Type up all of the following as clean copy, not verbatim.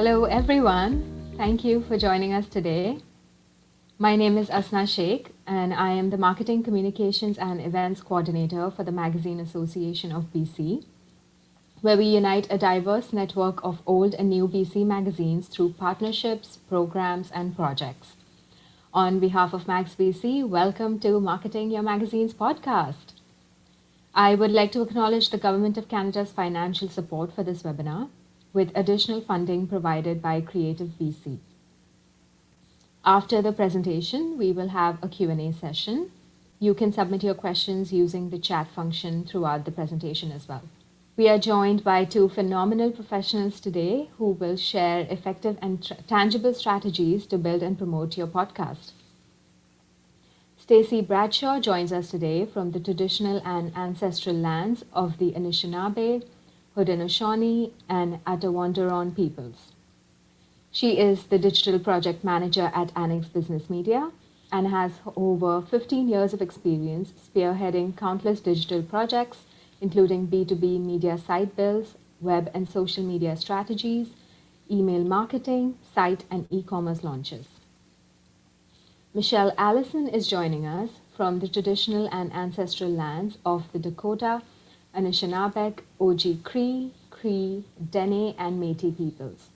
Hello, everyone. Thank you for joining us today. My name is Asna Sheikh, and I am the Marketing, Communications, and Events Coordinator for the Magazine Association of BC, where we unite a diverse network of old and new BC magazines through partnerships, programs, and projects. On behalf of Max BC, welcome to Marketing Your Magazine's podcast. I would like to acknowledge the Government of Canada's financial support for this webinar, with additional funding provided by Creative BC. After the presentation, we will have a Q&A session. You can submit your questions using the chat function throughout the presentation as well. We are joined by two phenomenal professionals today who will share effective and tangible strategies to build and promote your podcast. Stacy Bradshaw joins us today from the traditional and ancestral lands of the Anishinaabe, Haudenosaunee, and Attawandaron peoples. She is the Digital Project Manager at Annex Business Media and has over 15 years of experience spearheading countless digital projects, including B2B media site builds, web and social media strategies, email marketing, site and e-commerce launches. Michelle Allison is joining us from the traditional and ancestral lands of the Dakota, Anishinaabe, Cree, Dene, and Métis peoples.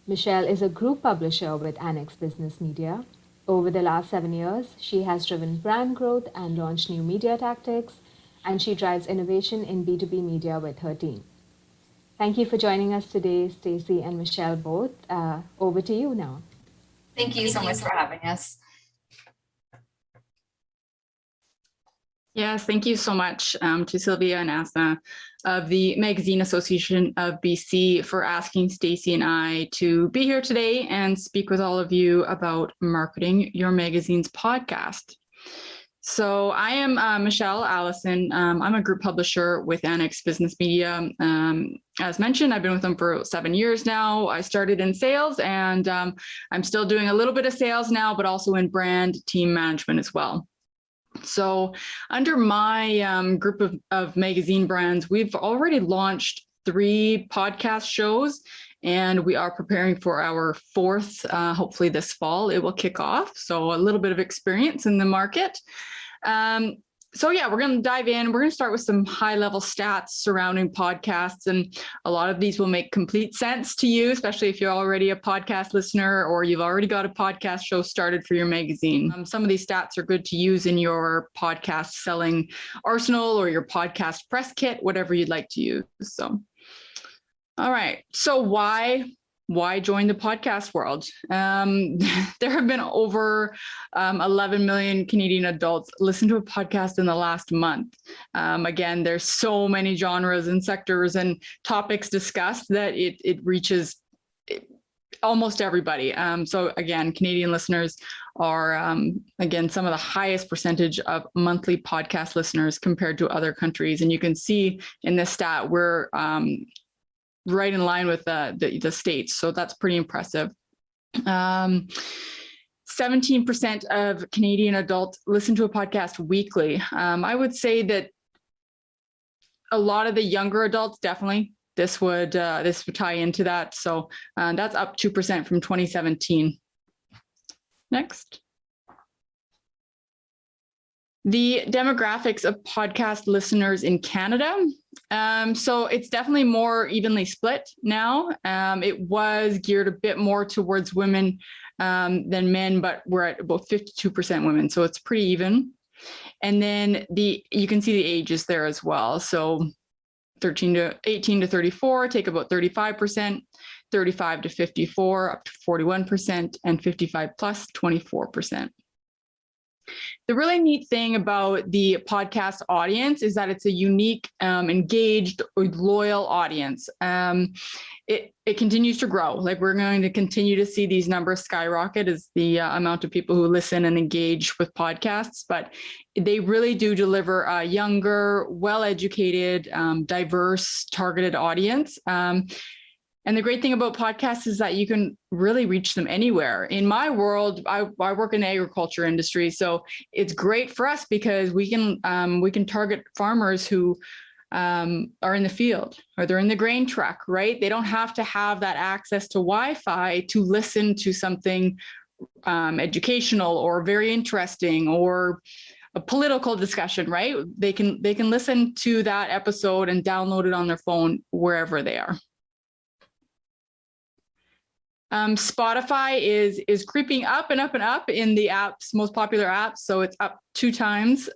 Michelle is a group publisher with Annex Business Media. Over the last 7 years, she has driven brand growth and launched new media tactics, and she drives innovation in B2B media with her team. Thank you for joining us today, Stacy and Michelle both. Over to you now. Thank you so much for having us. Yes, thank you so much to Sylvia and Asna of the Magazine Association of BC for asking Stacy and I to be here today and speak with all of you about Marketing Your Magazine's podcast. So I am Michelle Allison. I'm a group publisher with Annex Business Media. As mentioned, I've been with them for 7 years now. I started in sales and I'm still doing a little bit of sales now, but also in brand team management as well. So under my group of magazine brands, we've already launched 3 podcast shows, and we are preparing for our 4th, hopefully this fall, it will kick off. So a little bit of experience in the market. So yeah, we're going to dive in. We're going to start with some high-level stats surrounding podcasts, and a lot of these will make complete sense to you, especially if you're already a podcast listener or you've already got a podcast show started for your magazine. Some of these stats are good to use in your podcast selling arsenal or your podcast press kit, whatever you'd like to use. So, all right. So why join the podcast world? There have been over 11 million Canadian adults listen to a podcast in the last month. Again, there's so many genres and sectors and topics discussed that it reaches almost everybody. So again, Canadian listeners are, again, some of the highest percentage of monthly podcast listeners compared to other countries. And you can see in this stat, we're right in line with the states. So that's pretty impressive. 17% of Canadian adults listen to a podcast weekly. I would say that a lot of the younger adults, definitely, this would tie into that. So that's up 2% from 2017. Next. The demographics of podcast listeners in Canada. So it's definitely more evenly split now. It was geared a bit more towards women than men, but we're at about 52% women. So it's pretty even. And then you can see the ages there as well. So 18 to 34 take about 35%, 35 to 54 up to 41%, and 55 plus 24%. The really neat thing about the podcast audience is that it's a unique, engaged, loyal audience. It continues to grow. Like, we're going to continue to see these numbers skyrocket as the amount of people who listen and engage with podcasts, but they really do deliver a younger, well-educated, diverse, targeted audience. And the great thing about podcasts is that you can really reach them anywhere. In my world, I work in the agriculture industry, so it's great for us because we can target farmers who are in the field, or they're in the grain truck, right? They don't have to have that access to Wi-Fi to listen to something educational or very interesting or a political discussion, right? They can listen to that episode and download it on their phone wherever they are. Spotify is creeping up and up and up in the apps, most popular apps. So it's up 2 times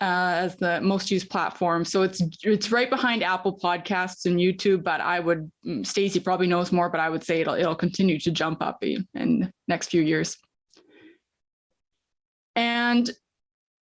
as the most used platform. So it's right behind Apple Podcasts and YouTube. But Stacy probably knows more, but I would say it'll continue to jump up in the next few years. And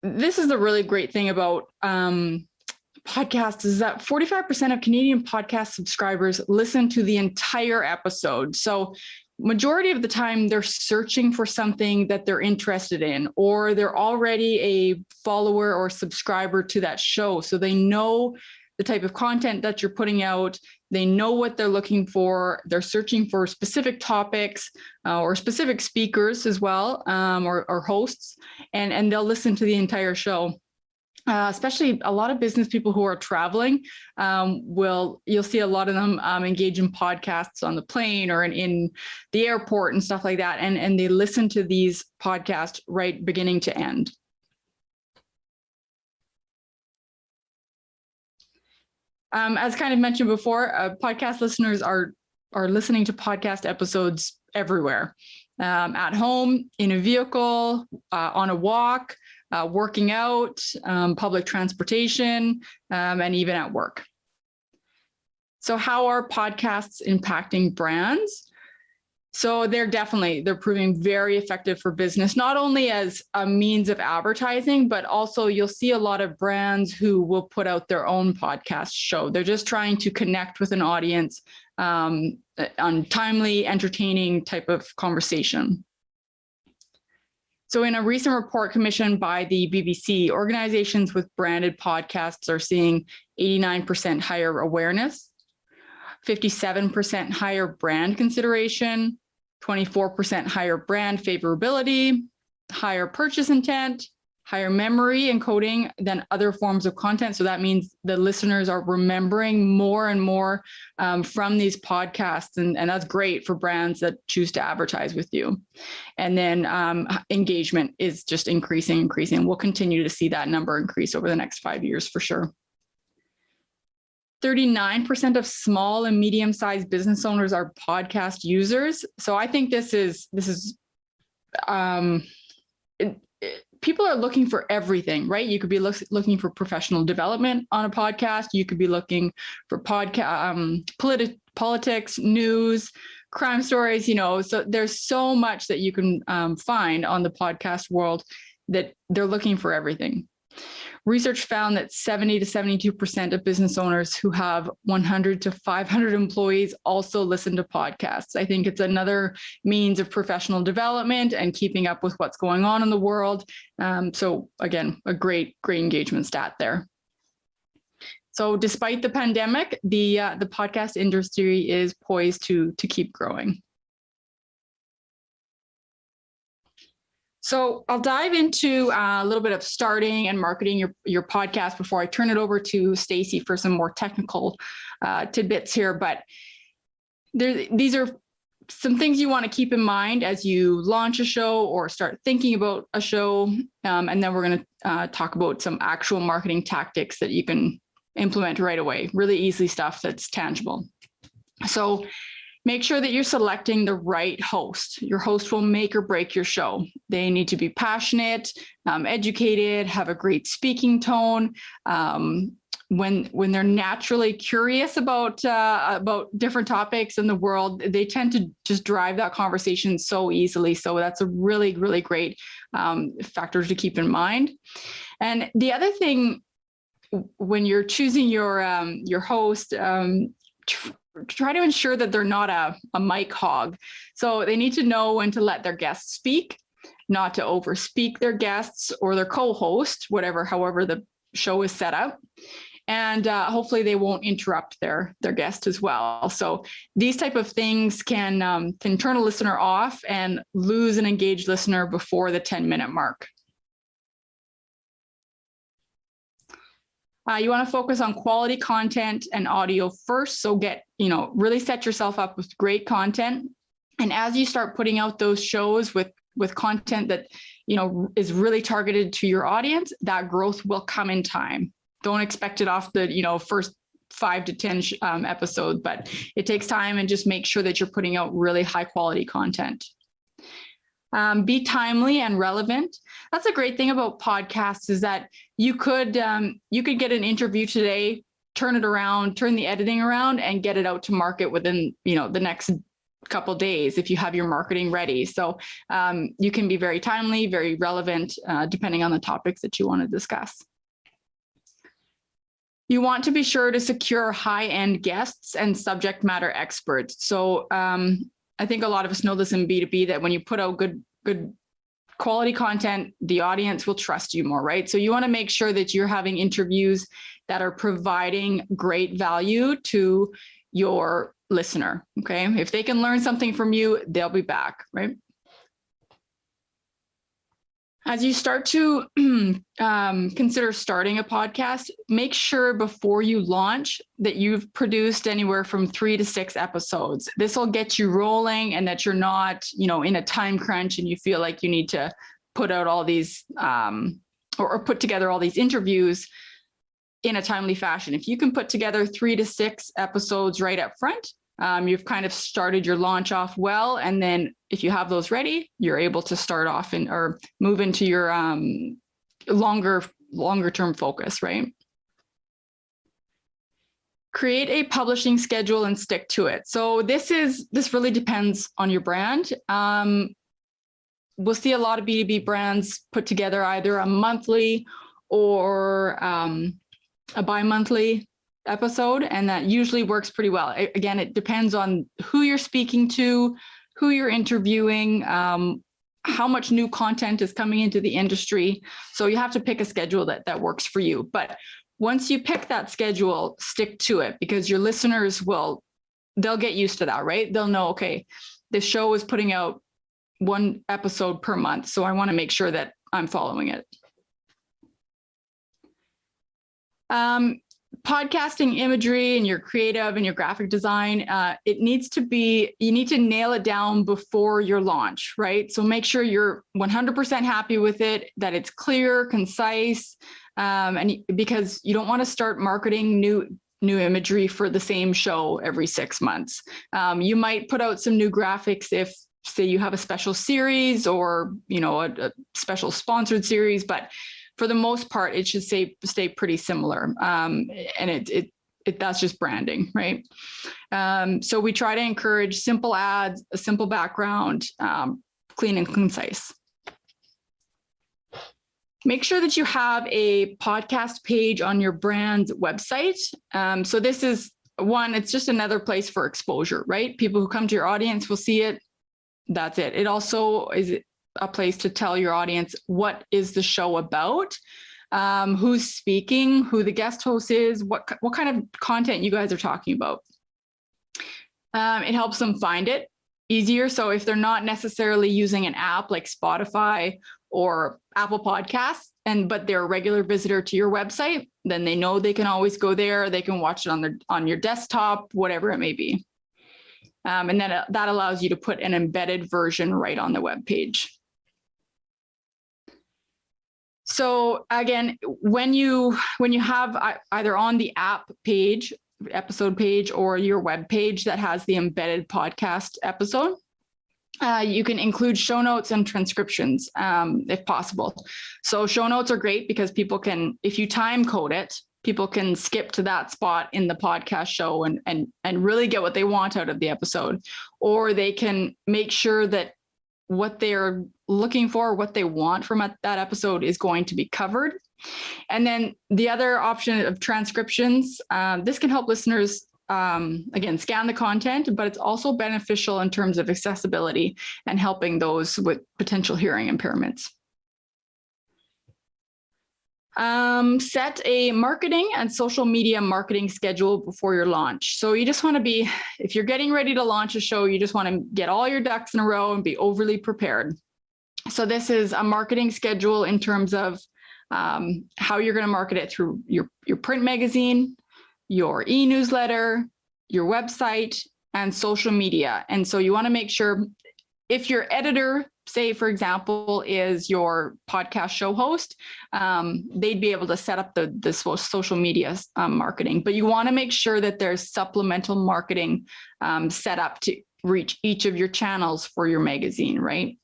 this is the really great thing about podcasts is that 45% of Canadian podcast subscribers listen to the entire episode. So majority of the time they're searching for something that they're interested in, or they're already a follower or subscriber to that show. So they know the type of content that you're putting out. They know what they're looking for. They're searching for specific topics or specific speakers as well, or hosts, and they'll listen to the entire show. Especially a lot of business people who are traveling, you'll see a lot of them engage in podcasts on the plane or in the airport and stuff like that. And they listen to these podcasts right beginning to end. As kind of mentioned before, podcast listeners are listening to podcast episodes everywhere, at home, in a vehicle, on a walk, working out, public transportation, and even at work. So how are podcasts impacting brands? So they're proving very effective for business, not only as a means of advertising, but also you'll see a lot of brands who will put out their own podcast show. They're just trying to connect with an audience on timely, entertaining type of conversation. So in a recent report commissioned by the BBC, organizations with branded podcasts are seeing 89% higher awareness, 57% higher brand consideration, 24% higher brand favorability, higher purchase intent, higher memory encoding than other forms of content. So that means the listeners are remembering more and more from these podcasts. And that's great for brands that choose to advertise with you. And then engagement is just increasing. We'll continue to see that number increase over the next 5 years for sure. 39% of small and medium-sized business owners are podcast users. So I think this is people are looking for everything, right? You could be looking for professional development on a podcast. You could be looking for politics, news, crime stories, so there's so much that you can find on the podcast world that they're looking for everything. Research found that 70 to 72% of business owners who have 100 to 500 employees also listen to podcasts. I think it's another means of professional development and keeping up with what's going on in the world. So again, a great engagement stat there. So despite the pandemic, the podcast industry is poised to keep growing. So I'll dive into a little bit of starting and marketing your podcast before I turn it over to Stacy for some more technical tidbits here. But these are some things you want to keep in mind as you launch a show or start thinking about a show. And then we're going to talk about some actual marketing tactics that you can implement right away. Really easy stuff that's tangible. So make sure that you're selecting the right host. Your host will make or break your show. They need to be passionate, educated, have a great speaking tone. When they're naturally curious about different topics in the world, they tend to just drive that conversation so easily. So that's a really, really great factor to keep in mind. And the other thing, when you're choosing your host, try to ensure that they're not a mic hog. So they need to know when to let their guests speak, not to overspeak their guests or their co-host, however the show is set up. And hopefully they won't interrupt their guest as well. So these type of things can turn a listener off and lose an engaged listener before the 10-minute mark. You want to focus on quality content and audio first. So really set yourself up with great content. And as you start putting out those shows with content that, is really targeted to your audience, that growth will come in time. Don't expect it off the, first 5 to 10 episodes, but it takes time, and just make sure that you're putting out really high quality content. Be timely and relevant. That's a great thing about podcasts, is that you could get an interview today, turn the editing around, and get it out to market within, the next couple of days if you have your marketing ready. So you can be very timely, very relevant, depending on the topics that you want to discuss. You want to be sure to secure high-end guests and subject matter experts. So I think a lot of us know this in B2B, that when you put out good quality content, the audience will trust you more, right? So you want to make sure that you're having interviews that are providing great value to your listener, okay? If they can learn something from you, they'll be back, right? As you start to consider starting a podcast, make sure before you launch that you've produced anywhere from 3 to 6 episodes. This will get you rolling, and that you're not, in a time crunch and you feel like you need to put out all these or put together all these interviews in a timely fashion. If you can put together 3 to 6 episodes right up front, you've kind of started your launch off well. And then if you have those ready, you're able to start off or move into your longer term focus, right? Create a publishing schedule and stick to it. So this really depends on your brand. We'll see a lot of B2B brands put together either a monthly or a bi-monthly episode, and that usually works pretty well. Again, it depends on who you're speaking to, who you're interviewing, how much new content is coming into the industry. So you have to pick a schedule that works for you. But once you pick that schedule, stick to it, because your listeners they'll get used to that, right? They'll know, okay, this show is putting out 1 episode per month, so I want to make sure that I'm following it. Podcasting imagery and your creative and your graphic design, you need to nail it down before your launch, right? So make sure you're 100% happy with it, that it's clear, concise, and because you don't want to start marketing new imagery for the same show every 6 months. You might put out some new graphics if, say, you have a special series or, a special sponsored series, but for the most part, it should stay pretty similar. And that's just branding, right? So we try to encourage simple ads, a simple background, clean and concise. Make sure that you have a podcast page on your brand's website. So this is it's just another place for exposure, right? People who come to your audience will see it. That's it. It also is a place to tell your audience what is the show about, who's speaking, who the guest host is, what kind of content you guys are talking about. It helps them find it easier. So if they're not necessarily using an app like Spotify or Apple Podcasts, but they're a regular visitor to your website, then they know they can always go there. They can watch it on your desktop, whatever it may be. And then that allows you to put an embedded version right on the web page. So again, when you have either on the app page, episode page, or your web page that has the embedded podcast episode, you can include show notes and transcriptions if possible. So show notes are great because people can, if you time code it, people can skip to that spot in the podcast show and really get what they want out of the episode, or they can make sure that what they're looking for, what they want from that episode is going to be covered. And then the other option of transcriptions, this can help listeners, again, scan the content, but it's also beneficial in terms of accessibility and helping those with potential hearing impairments. Set a marketing and social media marketing schedule before your launch. So you just want to be, if you're getting ready to launch a show, you just want to get all your ducks in a row and be overly prepared. So this is a marketing schedule in terms of how you're going to market it through your print magazine, your e-newsletter, your website, and social media. And so you want to make sure, if your editor, say, for example, is your podcast show host, they'd be able to set up the social media marketing. But you want to make sure that there's supplemental marketing set up to reach each of your channels for your magazine, right?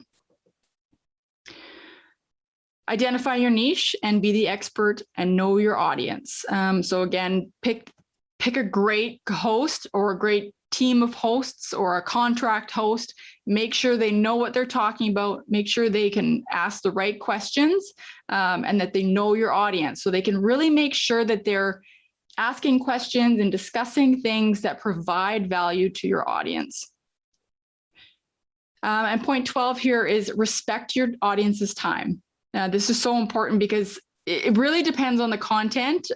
Identify your niche and be the expert and know your audience. So again, pick a great host or a great team of hosts or a contract host. Make sure they know what they're talking about. Make sure they can ask the right questions and that they know your audience. So they can really make sure that they're asking questions and discussing things that provide value to your audience. And point 12 here is respect your audience's time. This is so important because it really depends on the content.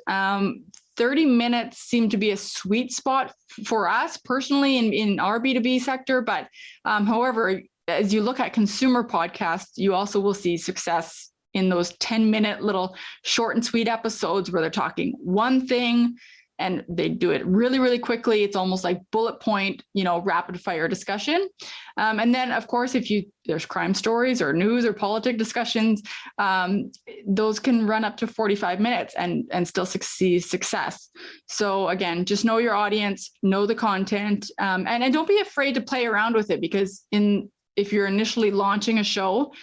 30 minutes seem to be a sweet spot for us personally in our B2B sector. But however, as you look at consumer podcasts, you also will see success in those 10-minute little short and sweet episodes where they're talking one thing and they do it really, really quickly. It's almost like bullet point, rapid fire discussion. And then of course, if there's crime stories or news or politic discussions, those can run up to 45 minutes and still see success. So again, just know your audience, know the content, and don't be afraid to play around with it, because if you're initially launching a show,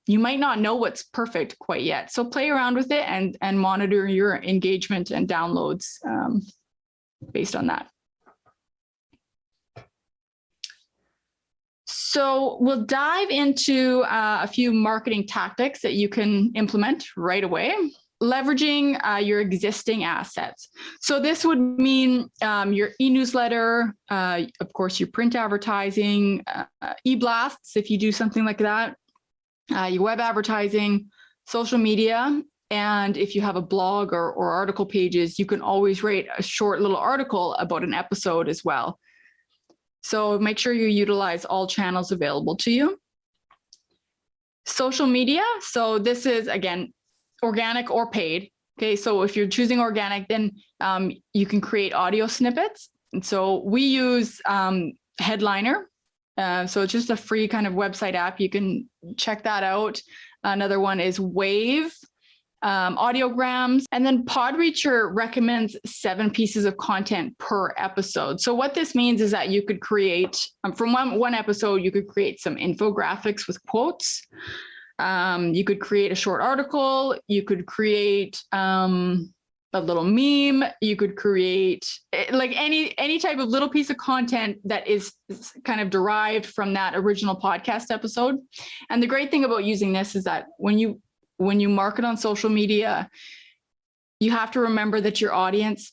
you might not know what's perfect quite yet. So play around with it and monitor your engagement and downloads based on that. So we'll dive into a few marketing tactics that you can implement right away, leveraging your existing assets. So this would mean your e-newsletter, of course, your print advertising, e-blasts, if you do something like that, your web advertising, social media, and if you have a blog or article pages, you can always write a short little article about an episode as well. So make sure you utilize all channels available to you. Social media. So this is, again, organic or paid. Okay, so if you're choosing organic, then you can create audio snippets. And so we use Headliner. So it's just a free kind of website app. You can check that out. Another one is Wave, Audiograms, and then Podreacher recommends 7 pieces of content per episode. So what this means is that you could create, from one episode, you could create some infographics with quotes. You could create a short article. You could create a little meme. You could create like any type of little piece of content that is kind of derived from that original podcast episode. And the great thing about using this is that when you market on social media, you have to remember that your audience,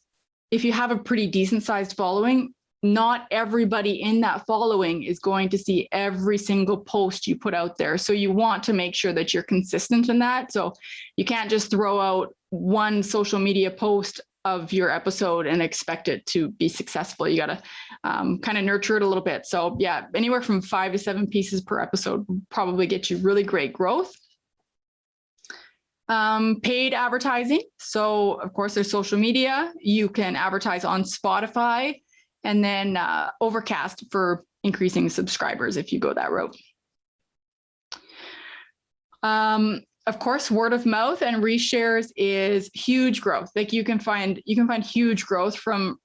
if you have a pretty decent sized following, not everybody in that following is going to see every single post you put out there. So you want to make sure that you're consistent in that. So you can't just throw out one social media post of your episode and expect it to be successful. You got to kind of nurture it a little bit. So yeah, anywhere from 5 to 7 pieces per episode will probably get you really great growth. Paid advertising. So of course there's social media. You can advertise on Spotify, and then Overcast for increasing subscribers if you go that route. Of course, word of mouth and reshares is huge growth. Like you can find huge growth from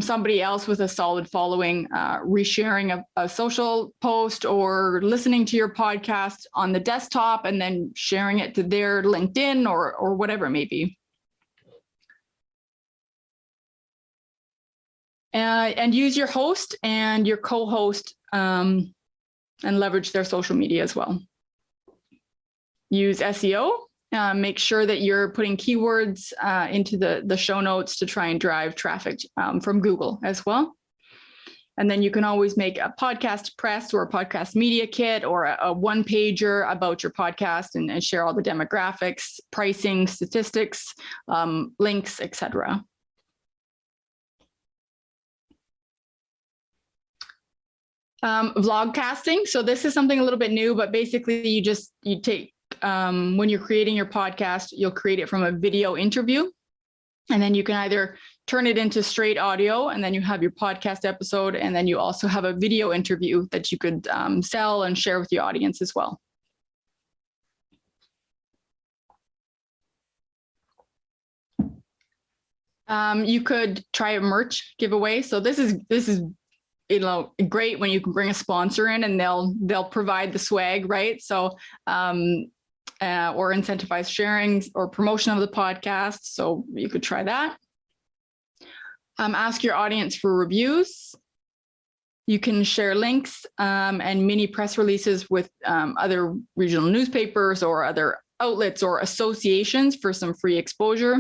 somebody else with a solid following, resharing a social post or listening to your podcast on the desktop and then sharing it to their LinkedIn or whatever it may be. And use your host and your co-host and leverage their social media as well. Use SEO. Make sure that you're putting keywords into the show notes to try and drive traffic from Google as well. And then you can always make a podcast press or a podcast media kit or a one-pager about your podcast and share all the demographics, pricing, statistics, links, etc. Vlog casting. So this is something a little bit new, but basically you take when you're creating your podcast, you'll create it from a video interview. And then you can either turn it into straight audio, and then you have your podcast episode. And then you also have a video interview that you could sell and share with your audience as well. You could try a merch giveaway. So this is great when you can bring a sponsor in and they'll provide the swag, right? So or incentivize sharing or promotion of the podcast. So you could try that. Ask your audience for reviews. You can share links and mini press releases with other regional newspapers or other outlets or associations for some free exposure.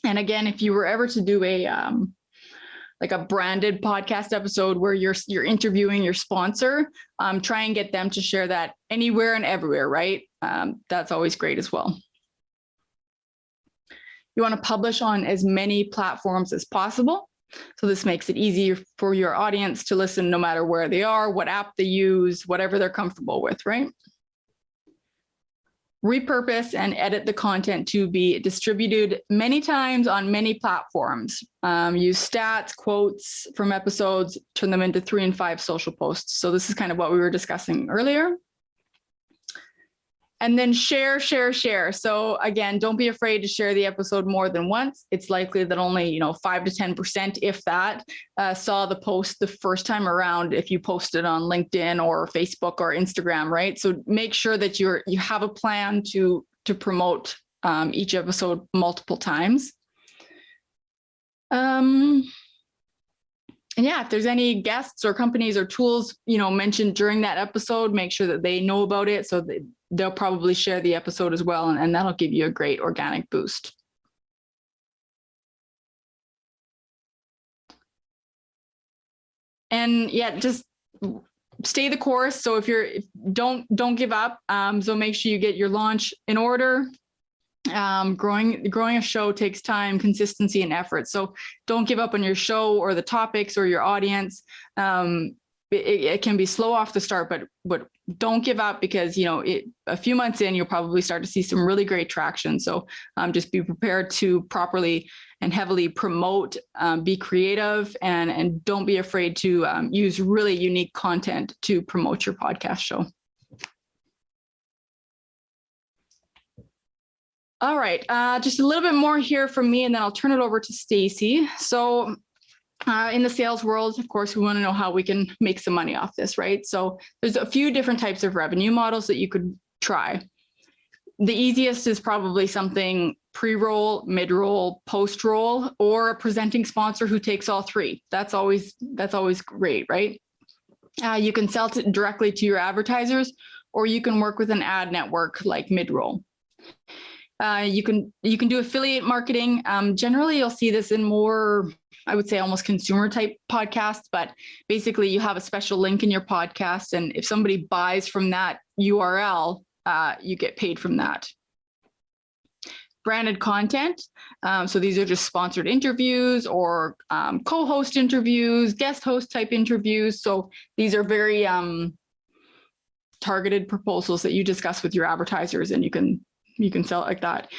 And again, if you were ever to do like a branded podcast episode where you're interviewing your sponsor, try and get them to share that anywhere and everywhere, right? That's always great as well. You want to publish on as many platforms as possible. So this makes it easier for your audience to listen no matter where they are, what app they use, whatever they're comfortable with, right? Repurpose and edit the content to be distributed many times on many platforms. Use stats, quotes from episodes, turn them into 3 and 5 social posts. So this is kind of what we were discussing earlier. And then share. So again, don't be afraid to share the episode more than once. It's likely that only 5 to 10%, if that, saw the post the first time around if you posted on LinkedIn or Facebook or Instagram, right? So make sure that you have a plan to promote each episode multiple times. And yeah, if there's any guests or companies or tools, mentioned during that episode, make sure that they know about it so that they'll probably share the episode as well. And that'll give you a great organic boost. And yeah, just stay the course. So don't give up. So make sure you get your launch in order. Growing a show takes time, consistency, and effort. So don't give up on your show or the topics or your audience. It can be slow off the start, but don't give up, because a few months in, you'll probably start to see some really great traction. So just be prepared to properly and heavily promote, be creative, and don't be afraid to use really unique content to promote your podcast show. All right, just a little bit more here from me, and then I'll turn it over to Stacy. So in the sales world, of course, we want to know how we can make some money off this, right? So there's a few different types of revenue models that you could try. The easiest is probably something pre-roll, mid-roll, post-roll, or a presenting sponsor who takes all three. That's always great, right? You can sell it directly to your advertisers, or you can work with an ad network like mid-roll. You can do affiliate marketing. Generally, you'll see this in more, I would say, almost consumer type podcasts, but basically you have a special link in your podcast, and if somebody buys from that URL, you get paid from that. Branded content. So these are just sponsored interviews or co-host interviews, guest host type interviews. So these are very targeted proposals that you discuss with your advertisers, and you can sell it like that.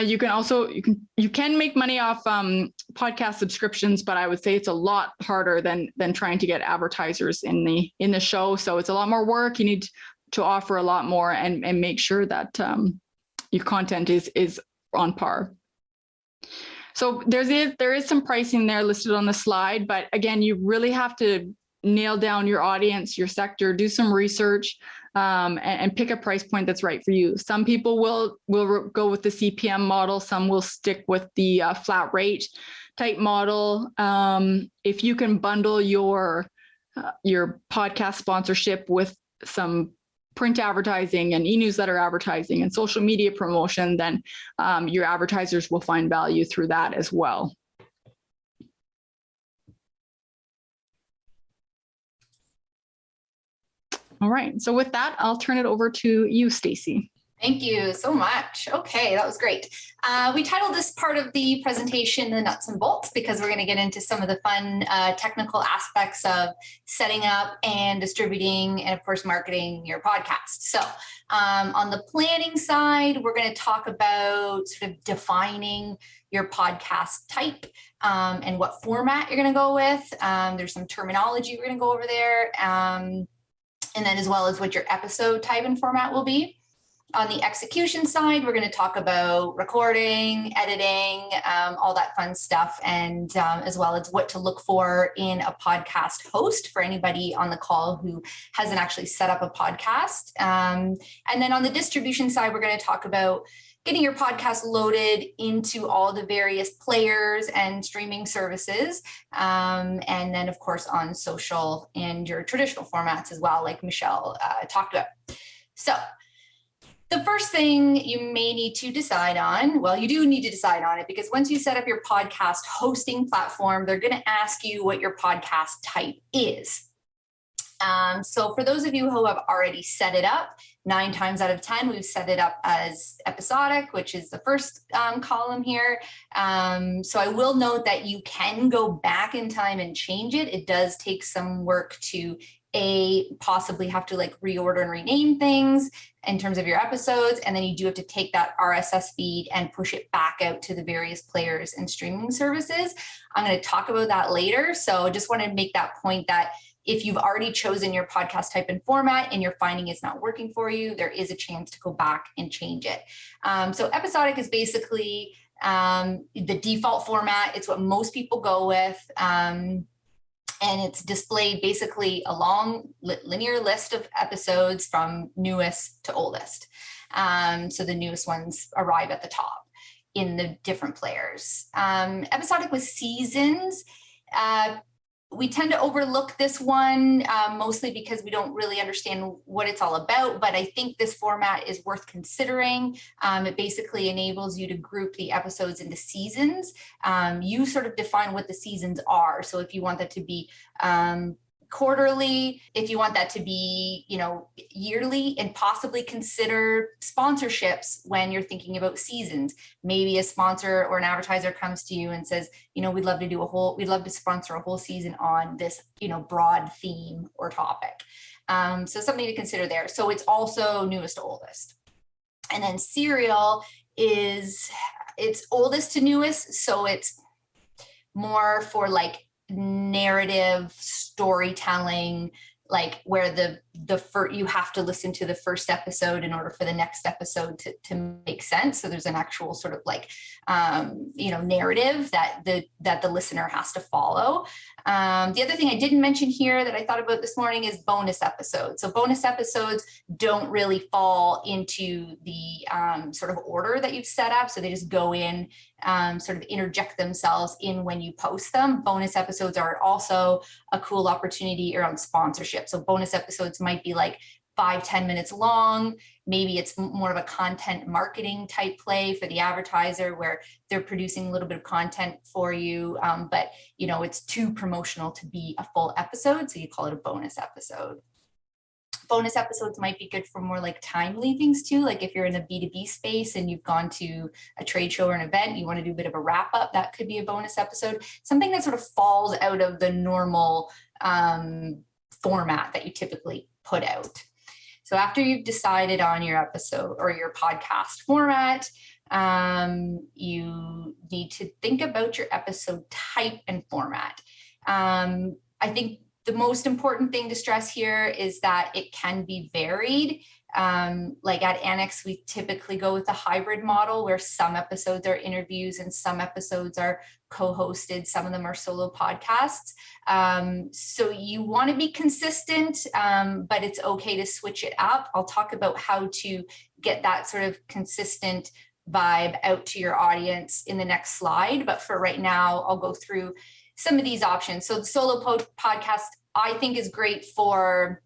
You can make money off podcast subscriptions, but I would say it's a lot harder than trying to get advertisers in the show. So it's a lot more work. You need to offer a lot more and make sure that your content is on par. So there is some pricing there listed on the slide, but again, you really have to nail down your audience, your sector, do some research, and pick a price point that's right for you. Some people will go with the CPM model. Some will stick with the flat rate type model. If you can bundle your podcast sponsorship with some print advertising and e-newsletter advertising and social media promotion, then your advertisers will find value through that as well. All right, so with that, I'll turn it over to you, Stacy. Thank you so much. Okay, that was great. We titled this part of the presentation "The Nuts and Bolts" because we're going to get into some of the fun technical aspects of setting up and distributing and, of course, marketing your podcast. So on the planning side, we're going to talk about sort of defining your podcast type and what format you're going to go with. There's some terminology we're going to go over there, and then as well as what your episode type and format will be. On the execution side, we're going to talk about recording, editing, all that fun stuff, and as well as what to look for in a podcast host for anybody on the call who hasn't actually set up a podcast. And then on the distribution side, we're going to talk about getting your podcast loaded into all the various players and streaming services. And then, of course, on social and your traditional formats as well, like Michelle talked about. So the first thing you may need to decide on, well, you do need to decide on it because once you set up your podcast hosting platform, they're going to ask you what your podcast type is. So for those of you who have already set it up, 9 times out of 10, we've set it up as episodic, which is the first column here. So I will note that you can go back in time and change it. It does take some work to possibly have to like reorder and rename things in terms of your episodes. And then you do have to take that RSS feed and push it back out to the various players and streaming services. I'm going to talk about that later. So I just want to make that point that if you've already chosen your podcast type and format and you're finding it's not working for you, there is a chance to go back and change it. So episodic is basically the default format. It's what most people go with. And it's displayed basically a long linear list of episodes from newest to oldest. So the newest ones arrive at the top in the different players. Episodic with seasons. We tend to overlook this one mostly because we don't really understand what it's all about, but I think this format is worth considering. It basically enables you to group the episodes into seasons. You sort of define what the seasons are. So if you want that to be quarterly, if you want that to be, yearly, and possibly consider sponsorships when you're thinking about seasons. Maybe a sponsor or an advertiser comes to you and says, we'd love to sponsor a whole season on this, broad theme or topic. So something to consider there. So it's also newest to oldest. And then serial it's oldest to newest. So it's more for like narrative storytelling, like where you have to listen to the first episode in order for the next episode to make sense. So there's an actual sort of like narrative that the listener has to follow. The other thing I didn't mention here that I thought about this morning is bonus episodes. So bonus episodes don't really fall into the sort of order that you've set up. So they just go in, sort of interject themselves in when you post them. Bonus episodes are also a cool opportunity around sponsorship. So bonus episodes might be like 5-10 minutes long. Maybe it's more of a content marketing type play for the advertiser where they're producing a little bit of content for you, but it's too promotional to be a full episode, so you call it a bonus episode. Bonus episodes might be good for more like timely things too, like if you're in a B2B space and you've gone to a trade show or an event, you want to do a bit of a wrap up, that could be a bonus episode, something that sort of falls out of the normal format that you typically put out. So after you've decided on your episode or your podcast format, you need to think about your episode type and format. I think the most important thing to stress here is that it can be varied. Like at Annex, we typically go with the hybrid model where some episodes are interviews and some episodes are co-hosted. Some of them are solo podcasts. So you want to be consistent, but it's okay to switch it up. I'll talk about how to get that sort of consistent vibe out to your audience in the next slide. But for right now, I'll go through some of these options. So the solo podcast, I think, is great for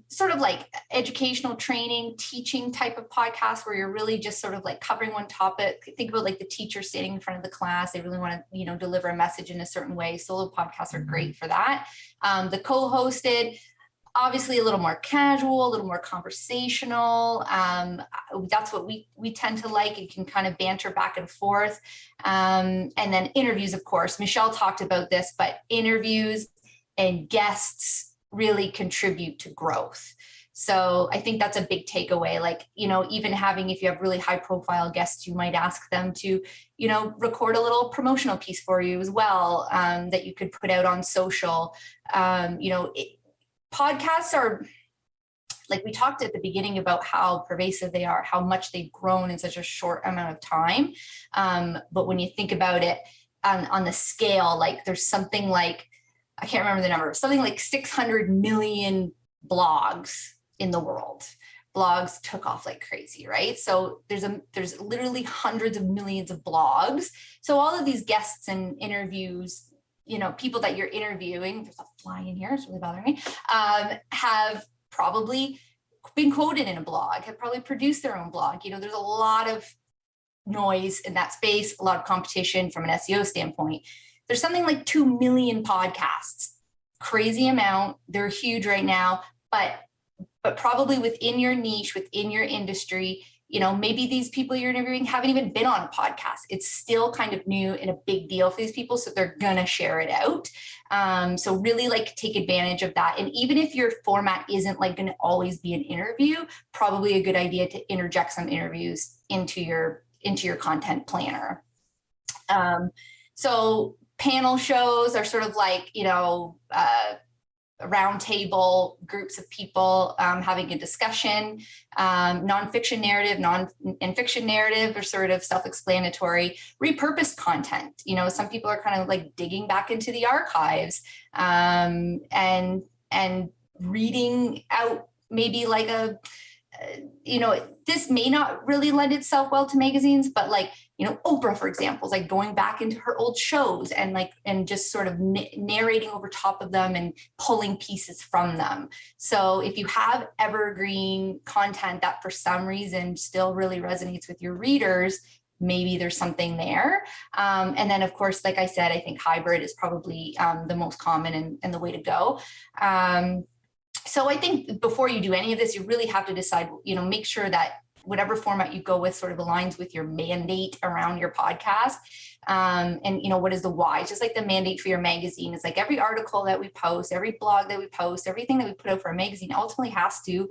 sort of like educational training, teaching type of podcast where you're really just sort of like covering one topic. Think about like the teacher standing in front of the class. They really want to, deliver a message in a certain way. Solo podcasts are great for that. The co-hosted, obviously a little more casual, a little more conversational. That's what we tend to like. It can kind of banter back and forth. And then interviews, of course. Michelle talked about this, but interviews and guests really contribute to growth. So I think that's a big takeaway. Like, even having, if you have really high profile guests, you might ask them to, record a little promotional piece for you as well, that you could put out on social. Podcasts are, like we talked at the beginning about how pervasive they are, how much they've grown in such a short amount of time. But when you think about it on the scale, like there's something like, I can't remember the number, something like 600 million blogs in the world. Blogs took off like crazy, right? So there's literally hundreds of millions of blogs. So all of these guests and interviews, people that you're interviewing, there's a fly in here, it's really bothering me, have probably been quoted in a blog, have probably produced their own blog. There's a lot of noise in that space, a lot of competition from an SEO standpoint. There's something like 2 million podcasts, crazy amount. They're huge right now, but probably within your niche, within your industry, maybe these people you're interviewing haven't even been on a podcast. It's still kind of new and a big deal for these people. So they're going to share it out. So really like take advantage of that. And even if your format isn't like going to always be an interview, probably a good idea to interject some interviews into your content planner. So panel shows are sort of like, roundtable groups of people having a discussion. Nonfiction narrative, and fiction narrative are sort of self-explanatory. Repurposed content, some people are kind of like digging back into the archives and reading out maybe like this may not really lend itself well to magazines, but like, Oprah, for example, is like going back into her old shows and just sort of narrating over top of them and pulling pieces from them. So if you have evergreen content that for some reason still really resonates with your readers, maybe there's something there. And then of course, like I said, I think hybrid is probably the most common and the way to go. So I think before you do any of this, you really have to decide, make sure that whatever format you go with sort of aligns with your mandate around your podcast. And, what is the why? It's just like the mandate for your magazine. It's like every article that we post, every blog that we post, everything that we put out for a magazine ultimately has to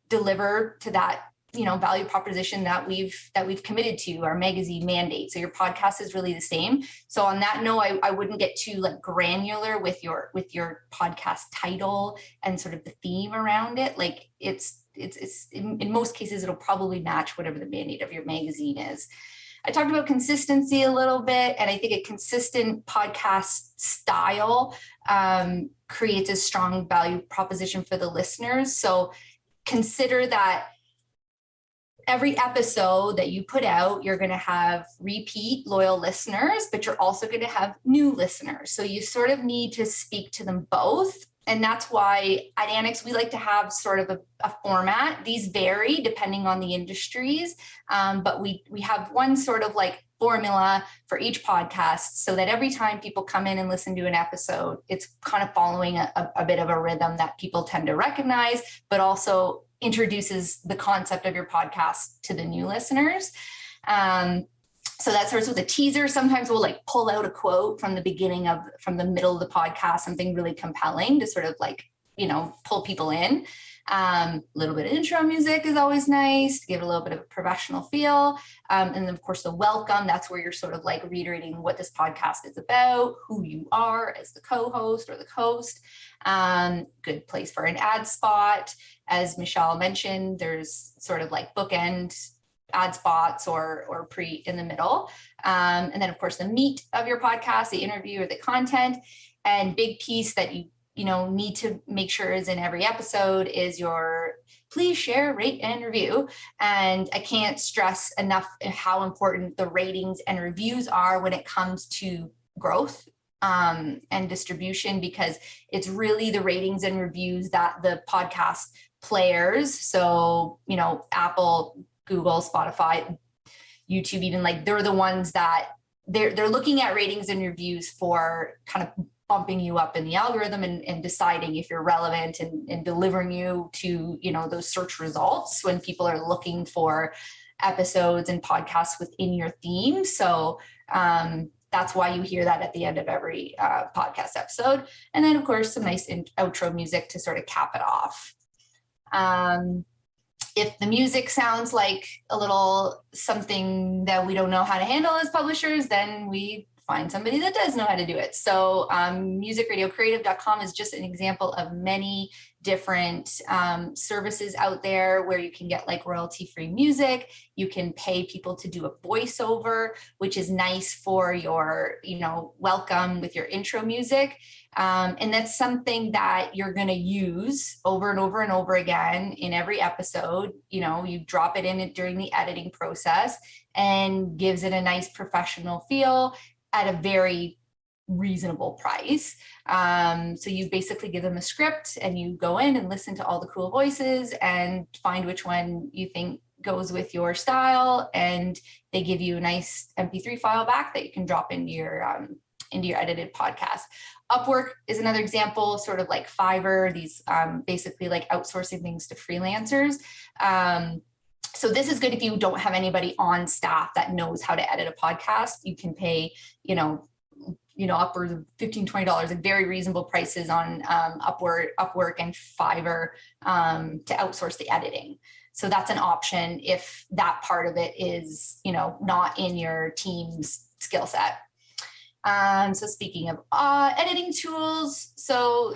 deliver to that, value proposition that we've committed to, our magazine mandate. So your podcast is really the same. So on that note, I wouldn't get too like granular with your podcast title and sort of the theme around it. Like it's in most cases, it'll probably match whatever the mandate of your magazine is. I talked about consistency a little bit, and I think a consistent podcast style creates a strong value proposition for the listeners. So consider that every episode that you put out, you're going to have repeat loyal listeners, but you're also going to have new listeners. So you sort of need to speak to them both. And that's why at Annex, we like to have sort of a format. These vary depending on the industries, but we have one sort of like formula for each podcast so that every time people come in and listen to an episode, it's kind of following a bit of a rhythm that people tend to recognize, but also introduces the concept of your podcast to the new listeners. So that starts with a teaser. Sometimes we'll like pull out a quote from the middle of the podcast, something really compelling to sort of like, pull people in. A little bit of intro music is always nice to give it a little bit of a professional feel. And then of course the welcome, that's where you're sort of like reiterating what this podcast is about, who you are as the co-host or the host. Good place for an ad spot. As Michelle mentioned, there's sort of like bookend ad spots or pre in the middle. And then of course the meat of your podcast, the interview or the content, and big piece that you need to make sure is in every episode is your please share, rate, and review. And I can't stress enough how important the ratings and reviews are when it comes to growth and distribution, because it's really the ratings and reviews that the podcast players, so, Apple, Google, Spotify, YouTube, even like they're the ones that they're looking at ratings and reviews for kind of bumping you up in the algorithm and deciding if you're relevant and delivering you to, those search results when people are looking for episodes and podcasts within your theme. So that's why you hear that at the end of every podcast episode. And then, of course, some nice outro music to sort of cap it off. If the music sounds like a little something that we don't know how to handle as publishers, then we find somebody that does know how to do it. So musicradiocreative.com is just an example of many different services out there where you can get like royalty-free music. You can pay people to do a voiceover, which is nice for your, welcome with your intro music. And that's something that you're going to use over and over and over again in every episode. You drop it in during the editing process and gives it a nice professional feel at a very reasonable price. So you basically give them a script and you go in and listen to all the cool voices and find which one you think goes with your style. And they give you a nice MP3 file back that you can drop into your edited podcast. Upwork is another example, sort of like Fiverr, these basically like outsourcing things to freelancers. So this is good if you don't have anybody on staff that knows how to edit a podcast. You can pay, upwards of $15, $20 at very reasonable prices on Upwork and Fiverr to outsource the editing. So that's an option if that part of it is, not in your team's skill set. So speaking of editing tools, so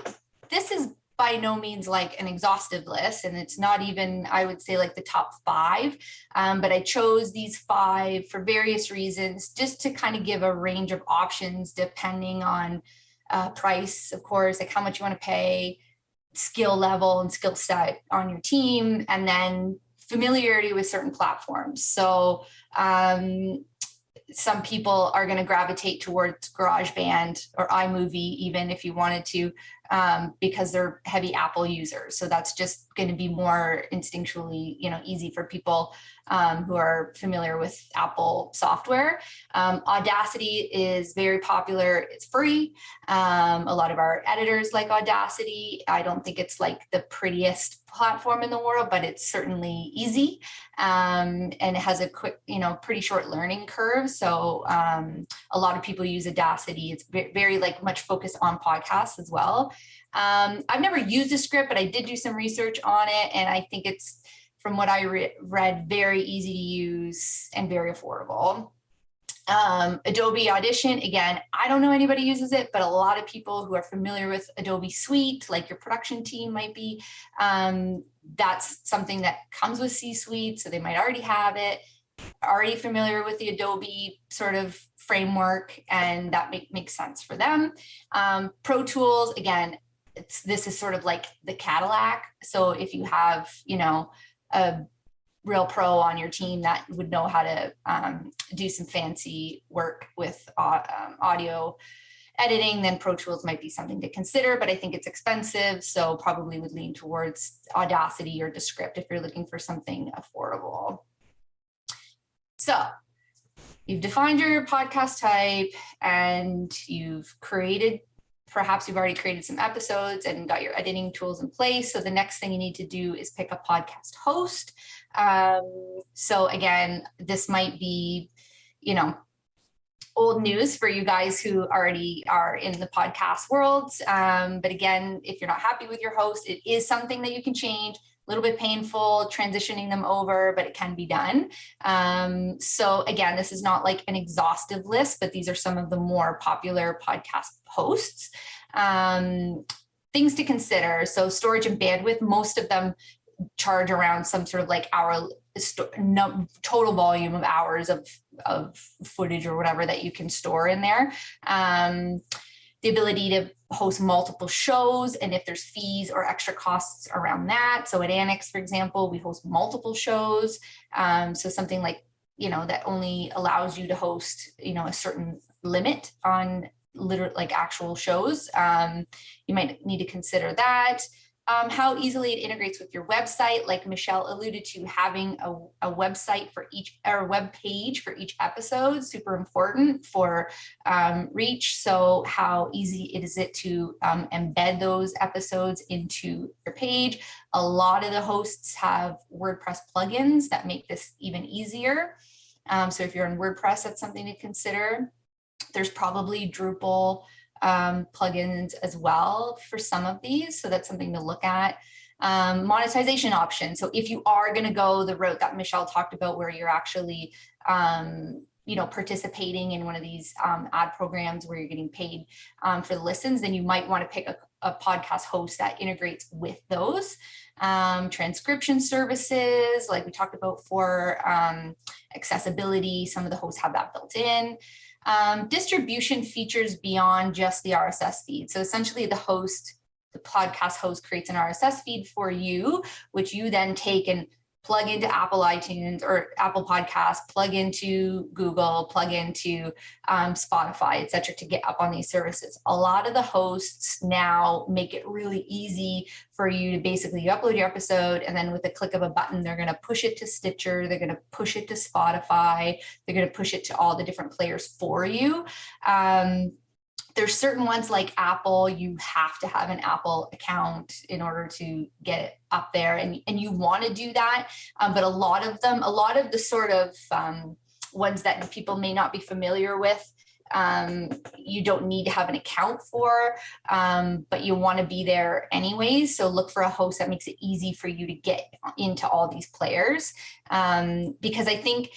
this is by no means like an exhaustive list, and it's not even, I would say, like the top 5, but I chose these 5 for various reasons, just to kind of give a range of options depending on price, of course, like how much you want to pay, skill level and skill set on your team, and then familiarity with certain platforms. So some people are going to gravitate towards GarageBand or iMovie, even if you wanted to, because they're heavy Apple users. So that's just going to be more instinctually, easy for people who are familiar with Apple software. Audacity is very popular. It's free. A lot of our editors like Audacity. I don't think it's like the prettiest platform in the world, but it's certainly easy. And it has a quick, pretty short learning curve. So a lot of people use Audacity. It's very like much focused on podcasts as well. I've never used a script, but I did do some research on it. And I think it's, from what I read, very easy to use and very affordable. Adobe Audition, again, I don't know anybody uses it, but a lot of people who are familiar with Adobe Suite, like your production team might be, that's something that comes with C-Suite, so they might already have it, already familiar with the Adobe sort of framework, and that makes sense for them. Pro Tools, again, this is sort of like the Cadillac. So if you have, a real pro on your team that would know how to do some fancy work with audio editing, then Pro Tools might be something to consider, but I think it's expensive. So probably would lean towards Audacity or Descript if you're looking for something affordable. So you've defined your podcast type and perhaps you've already created some episodes and got your editing tools in place. So the next thing you need to do is pick a podcast host. So again, this might be, old news for you guys who already are in the podcast world. But again, if you're not happy with your host, it is something that you can change. A little bit painful transitioning them over, but it can be done. So again, this is not like an exhaustive list, but these are some of the more popular podcast hosts. Things to consider. So storage and bandwidth, most of them charge around some sort of like total volume of hours of footage or whatever that you can store in there. The ability to host multiple shows, and if there's fees or extra costs around that. So at Annex, for example, we host multiple shows. So something like, that only allows you to host, a certain limit on literally like actual shows. You might need to consider that. how easily it integrates with your website. Like Michelle alluded to, having a website for each, or web page for each episode, super important for reach. So how easy is it to embed those episodes into your page? A lot of the hosts have WordPress plugins that make this even easier. So if you're in WordPress, that's something to consider. There's probably Drupal plugins as well for some of these. So that's something to look at. Monetization options. So if you are going to go the route that Michelle talked about, where you're actually, participating in one of these ad programs where you're getting paid for the listens, then you might want to pick a podcast host that integrates with those. Transcription services, like we talked about, for accessibility. Some of the hosts have that built in. Distribution features beyond just the RSS feed. So essentially the podcast host creates an RSS feed for you, which you then take and plug into Apple iTunes or Apple Podcasts, plug into Google, plug into Spotify, et cetera, to get up on these services. A lot of the hosts now make it really easy for you to basically upload your episode, and then with the click of a button, they're going to push it to Stitcher, they're going to push it to Spotify, they're going to push it to all the different players for you. There's certain ones like Apple, you have to have an Apple account in order to get it up there, and you want to do that. But a lot of the sort of ones that people may not be familiar with, you don't need to have an account for, but you want to be there anyways. So look for a host that makes it easy for you to get into all these players, because I think,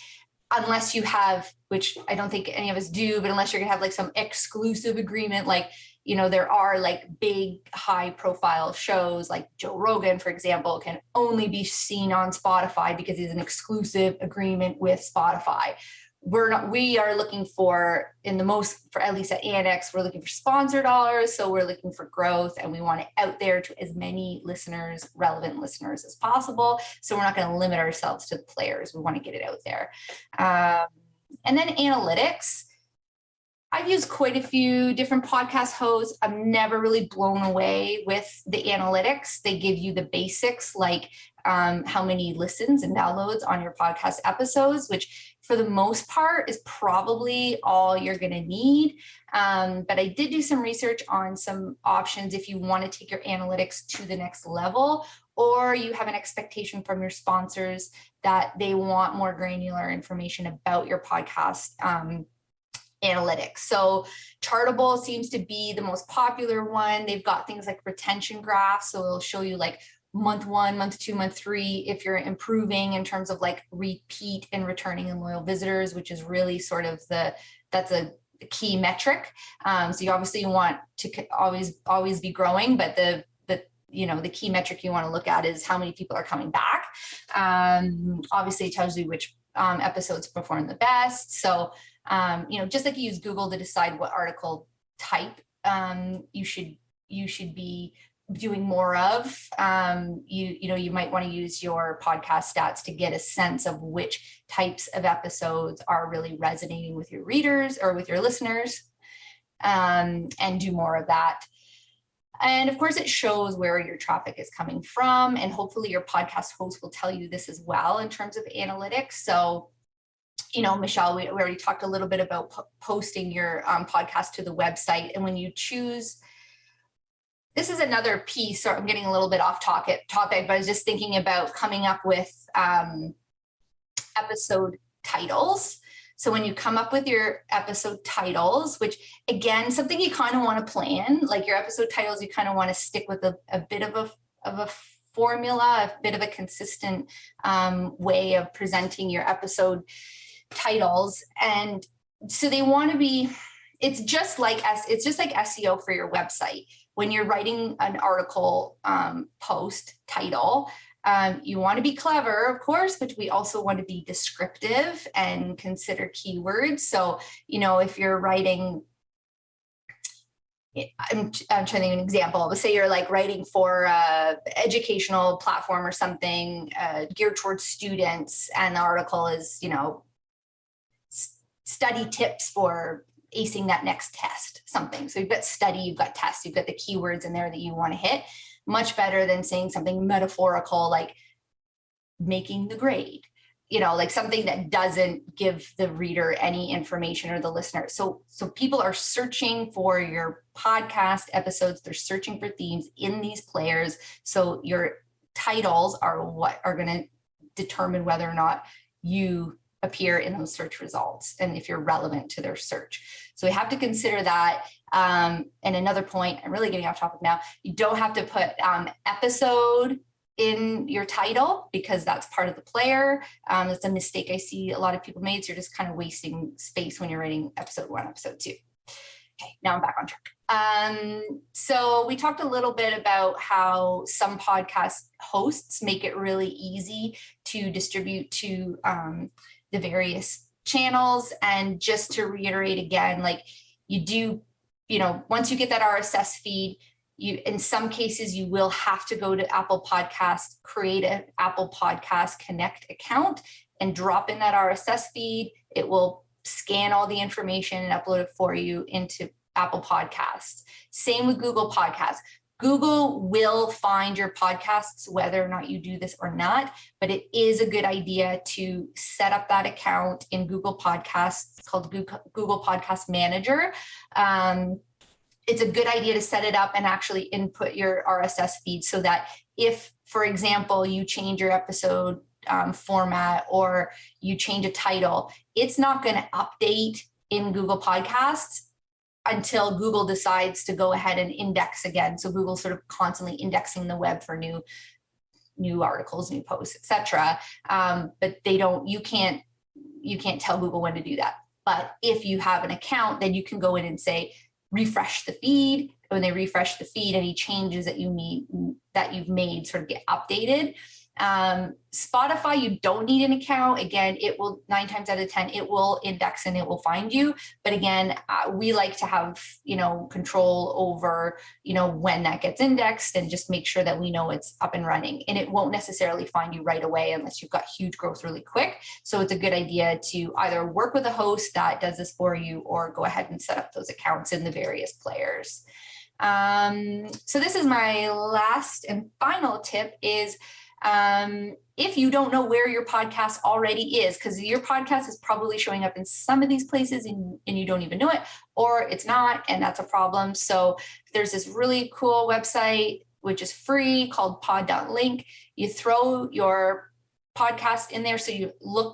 unless you have, which I don't think any of us do, but unless you're gonna have like some exclusive agreement, like, there are like big high profile shows like Joe Rogan, for example, can only be seen on Spotify because he's an exclusive agreement with Spotify. We are looking for, at least at Annex, we're looking for sponsor dollars. So we're looking for growth, and we want it out there to as many listeners, relevant listeners, as possible. So we're not going to limit ourselves to the players. We want to get it out there. And then analytics. I've used quite a few different podcast hosts. I'm never really blown away with the analytics. They give you the basics, like how many listens and downloads on your podcast episodes, which for the most part is probably all you're going to need. But I did do some research on some options if you want to take your analytics to the next level, or you have an expectation from your sponsors that they want more granular information about your podcast analytics. So Chartable seems to be the most popular one. They've got things like retention graphs. So it'll show you like month 1, month 2, month 3, if you're improving in terms of like repeat and returning and loyal visitors, which is really sort of that's a key metric. So you obviously want to always be growing, but the key metric you want to look at is how many people are coming back. Obviously it tells you which episodes perform the best. So just like you use Google to decide what article type you should be doing more of, you might want to use your podcast stats to get a sense of which types of episodes are really resonating with your readers or with your listeners, and do more of that. And of course, it shows where your traffic is coming from, and hopefully your podcast host will tell you this as well in terms of analytics. So Michelle, we already talked a little bit about posting your podcast to the website. And when you choose, this is another piece, so I'm getting a little bit off topic, but I was just thinking about coming up with episode titles. So when you come up with your episode titles, which again, something you kind of want to plan, like your episode titles, you kind of want to stick with a bit of a formula, a bit of a consistent way of presenting your episode titles. And so they want to be, it's just like SEO for your website. When you're writing an article post title, you want to be clever, of course, but we also want to be descriptive and consider keywords. So, if you're writing, I'm trying to think of an example. Let's say you're like writing for an educational platform or something geared towards students, and the article is, study tips for acing that next test, something. So you've got study, you've got test, you've got the keywords in there that you want to hit. much better than saying something metaphorical like making the grade, like something that doesn't give the reader any information or the listener. So people are searching for your podcast episodes. They're searching for themes in these players. So your titles are what are going to determine whether or not you appear in those search results and if you're relevant to their search. So we have to consider that. And another point, I'm really getting off topic now, you don't have to put episode in your title because that's part of the player. It's a mistake I see a lot of people made. So you're just kind of wasting space when you're writing episode 1, episode 2. Okay, now I'm back on track. So we talked a little bit about how some podcast hosts make it really easy to distribute to the various channels. And just to reiterate again, like you do, once you get that RSS feed, in some cases, you will have to go to Apple Podcasts, create an Apple Podcast Connect account and drop in that RSS feed. It will scan all the information and upload it for you into Apple Podcasts. Same with Google Podcasts. Google will find your podcasts, whether or not you do this or not, but it is a good idea to set up that account in Google Podcasts. It's called Google Podcast Manager. It's a good idea to set it up and actually input your RSS feed so that if, for example, you change your episode format or you change a title, it's not going to update in Google Podcasts until Google decides to go ahead and index again. So Google's sort of constantly indexing the web for new articles, new posts, etc. But you can't tell Google when to do that. But if you have an account, then you can go in and say, refresh the feed. When they refresh the feed, any changes that you've made sort of get updated. Spotify, you don't need an account. Again, it will 9 times out of 10, it will index and it will find you. But again, we like to have, control over, when that gets indexed and just make sure that we know it's up and running. And it won't necessarily find you right away unless you've got huge growth really quick. So it's a good idea to either work with a host that does this for you or go ahead and set up those accounts in the various players. So this is my last and final tip is, if you don't know where your podcast already is, because your podcast is probably showing up in some of these places and you don't even know it, or it's not, and that's a problem. So there's this really cool website, which is free, called pod.link. You throw your podcast in there. So you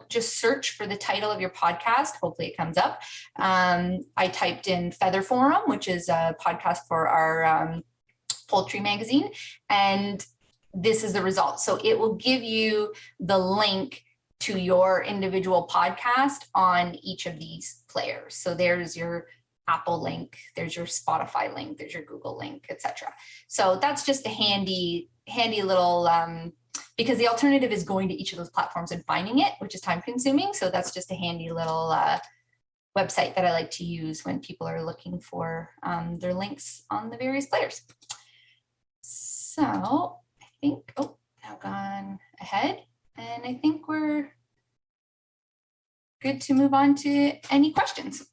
just search for the title of your podcast. Hopefully it comes up. I typed in Feather Forum, which is a podcast for our poultry magazine. And this is the result. So it will give you the link to your individual podcast on each of these players. So there's your Apple link, there's your Spotify link, there's your Google link, etc. So that's just a handy little, because the alternative is going to each of those platforms and finding it, which is time consuming. So that's just a handy little website that I like to use when people are looking for their links on the various players. So I think, now gone ahead, and I think we're good to move on to any questions.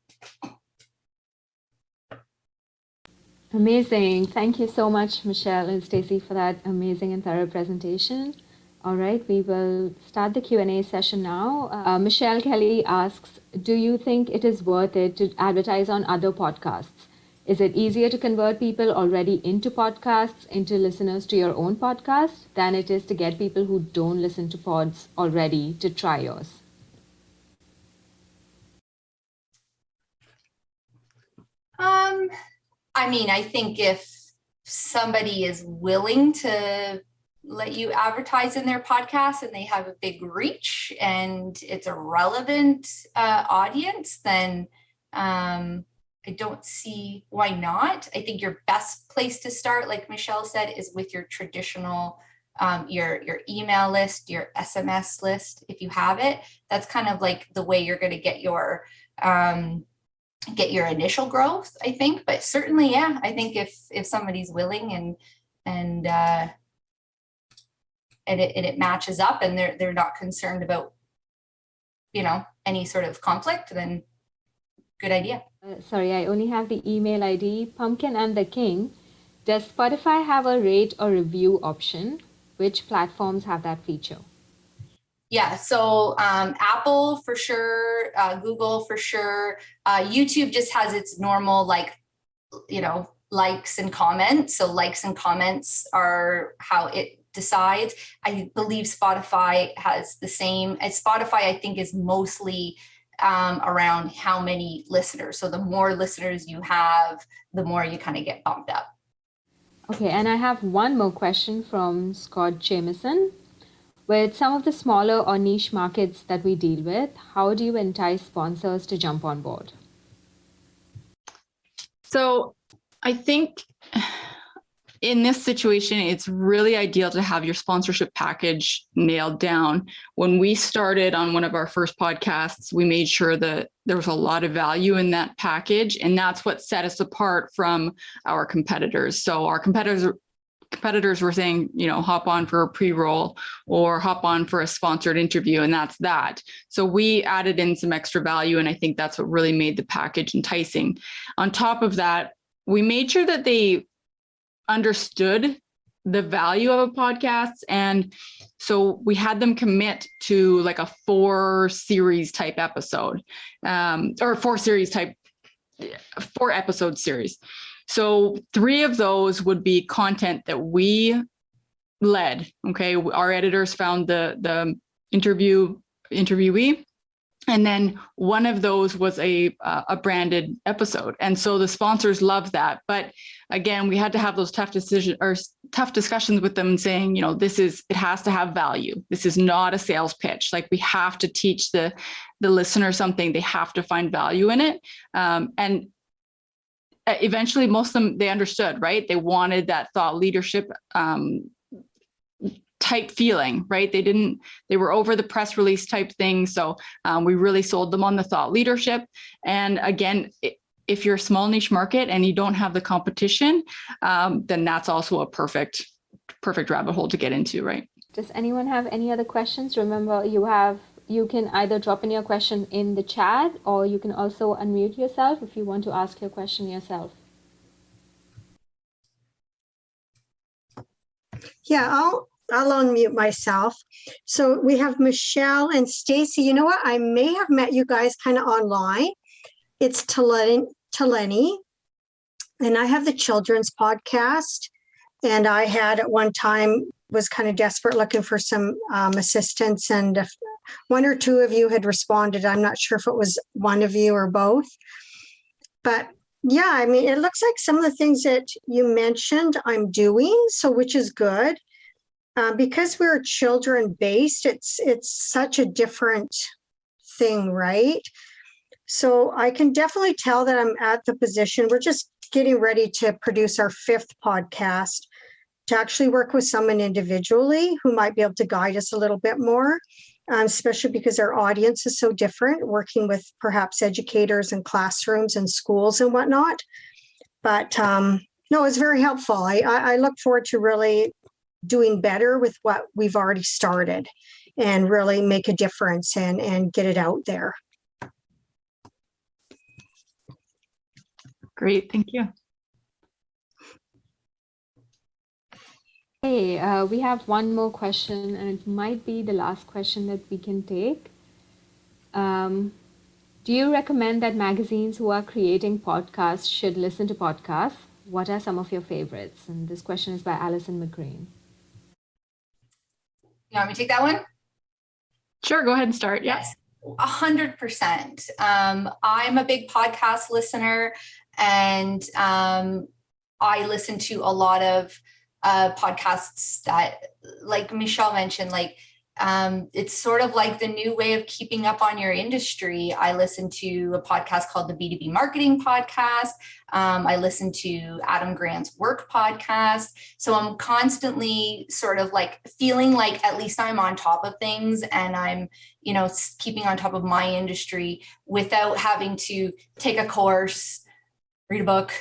Amazing. Thank you so much, Michelle and Stacy, for that amazing and thorough presentation. All right, we will start the Q&A session now. Michelle Kelly asks, do you think it is worth it to advertise on other podcasts? Is it easier to convert people already into podcasts, into listeners to your own podcast, than it is to get people who don't listen to pods already to try yours? I think if somebody is willing to let you advertise in their podcast and they have a big reach and it's a relevant audience, then I don't see why not. I think your best place to start, like Michelle said, is with your traditional, your email list, your SMS list, if you have it. That's kind of like the way you're going to get your initial growth, I think. But certainly, yeah, I think if somebody's willing and it matches up and they're not concerned about, any sort of conflict, then good idea. Sorry, I only have the email ID, Pumpkin and the King Does Spotify have a rate or review option? Which platforms have that feature? Yeah, so Apple for sure, Google for sure. YouTube just has its normal, like, likes and comments. So likes and comments are how it decides. I believe Spotify has the same. And Spotify, I think, is mostly around how many listeners. So the more listeners you have, the more you kind of get bumped up. Okay, and I have one more question from Scott Jameson. With some of the smaller or niche markets that we deal with, how do you entice sponsors to jump on board? So I think in this situation, it's really ideal to have your sponsorship package nailed down. When we started on one of our first podcasts, we made sure that there was a lot of value in that package, and that's what set us apart from our competitors. So our competitors were saying, hop on for a pre-roll or hop on for a sponsored interview, and that's that. So we added in some extra value, and I think that's what really made the package enticing. On top of that, we made sure that they understood the value of a podcast. And so we had them commit to like a 4-series type episode, or 4-episode series. So 3 of those would be content that we led. Okay. Our editors found the interviewee. And then one of those was a branded episode. And so the sponsors loved that. But again, we had to have those tough discussions with them saying, it has to have value. This is not a sales pitch. Like, we have to teach the listener something. They have to find value in it. And eventually most of them, they understood, right? They wanted that thought leadership type feeling, right? They were over the press release type thing. So we really sold them on the thought leadership. And again, if you're a small niche market and you don't have the competition, then that's also a perfect rabbit hole to get into, right? Does anyone have any other questions? Remember, you can either drop in your question in the chat, or you can also unmute yourself if you want to ask your question yourself. Yeah, I'll unmute myself. So we have Michelle and Stacy. You know what? I may have met you guys kind of online. It's Teleni, and I have the children's podcast. And I had at one time was kind of desperate looking for some assistance, and if 1 or 2 of you had responded. I'm not sure if it was one of you or both. But yeah, I mean, it looks like some of the things that you mentioned I'm doing, so which is good. Because we're children-based, it's such a different thing, right? So I can definitely tell that I'm at the position. We're just getting ready to produce our 5th podcast to actually work with someone individually who might be able to guide us a little bit more, especially because our audience is so different, working with perhaps educators and classrooms and schools and whatnot. But no, it's very helpful. I look forward to really doing better with what we've already started and really make a difference and get it out there. Great. Thank you. Hey, we have one more question, and it might be the last question that we can take. Do you recommend that magazines who are creating podcasts should listen to podcasts? What are some of your favorites? And this question is by Allison McGreen. You want me to take that one? Sure, go ahead and start. Yes, 100%. I'm a big podcast listener, and I listen to a lot of podcasts that, like Michelle mentioned, it's sort of like the new way of keeping up on your industry. I listen to a podcast called the B2B Marketing Podcast. I listen to Adam Grant's Work Podcast. So I'm constantly sort of like feeling like at least I'm on top of things, and I'm, keeping on top of my industry without having to take a course, read a book,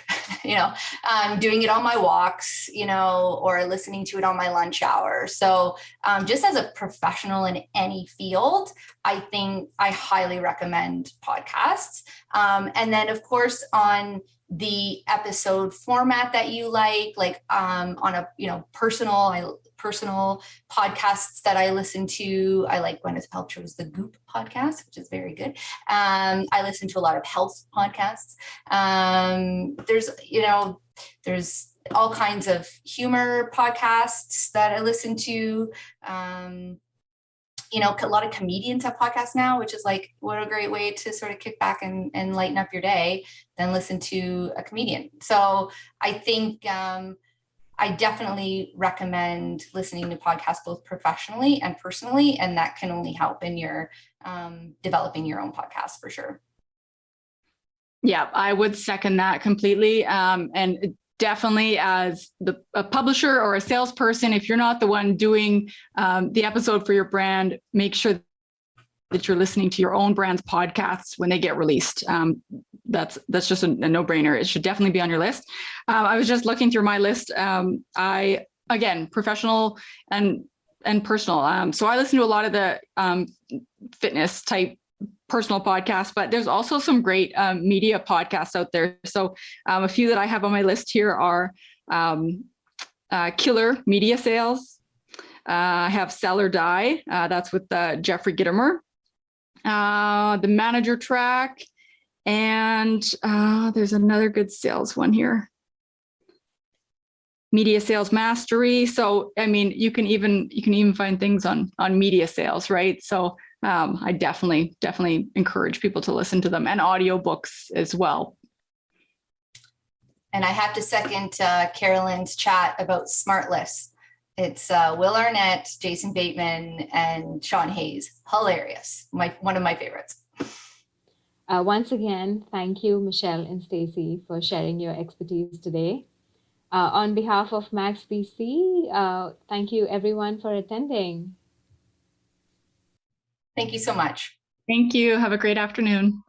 doing it on my walks, or listening to it on my lunch hour. So just as a professional in any field, I think I highly recommend podcasts. And then of course on the episode format that you like on a, personal podcasts that I listen to. I like Gwyneth Paltrow's The Goop podcast, which is very good. I listen to a lot of health podcasts. There's all kinds of humor podcasts that I listen to. A lot of comedians have podcasts now, which is like, what a great way to sort of kick back and lighten up your day, then listen to a comedian. So I think I definitely recommend listening to podcasts both professionally and personally, and that can only help in your developing your own podcast for sure. Yeah, I would second that completely. And definitely as a publisher or a salesperson, if you're not the one doing the episode for your brand, make sure that you're listening to your own brand's podcasts when they get released. That's just a no-brainer. It should definitely be on your list. I was just looking through my list. Again, professional and personal. So I listen to a lot of the fitness type personal podcasts, but there's also some great media podcasts out there. So a few that I have on my list here are Killer Media Sales. I have Sell or Die. That's with Jeffrey Gitomer. The Manager Track. And there's another good sales one here. Media Sales Mastery. So, I mean, you can even find things on media sales, right? So I definitely encourage people to listen to them, and audiobooks as well. And I have to second Carolyn's chat about Smart Lists. It's Will Arnett, Jason Bateman, and Sean Hayes. Hilarious. One of my favorites. Once again, thank you, Michelle and Stacy, for sharing your expertise today. On behalf of Max BC, thank you everyone for attending. Thank you so much. Thank you. Have a great afternoon.